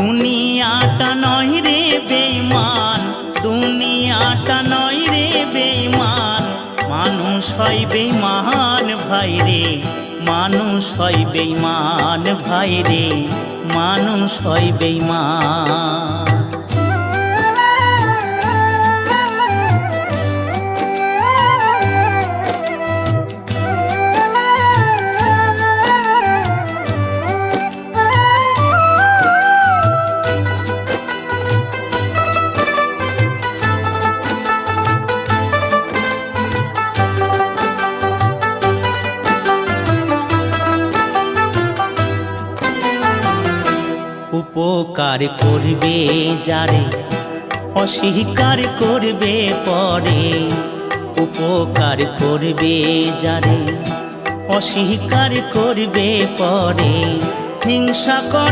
দুনিয়াটা নয় রে বেঈমান, দুনিয়াটা নয় রে বেঈমান, মানুষ হয় বেঈমান ভাই রে, মানুষ হয় বেঈমান ভাই রে, মানুষ হয় বেঈমান। উপকার করবে যারে অস্বীকার করবে পরে, উপকার করবে যারে অস্বীকার করবে পরে, হিংসা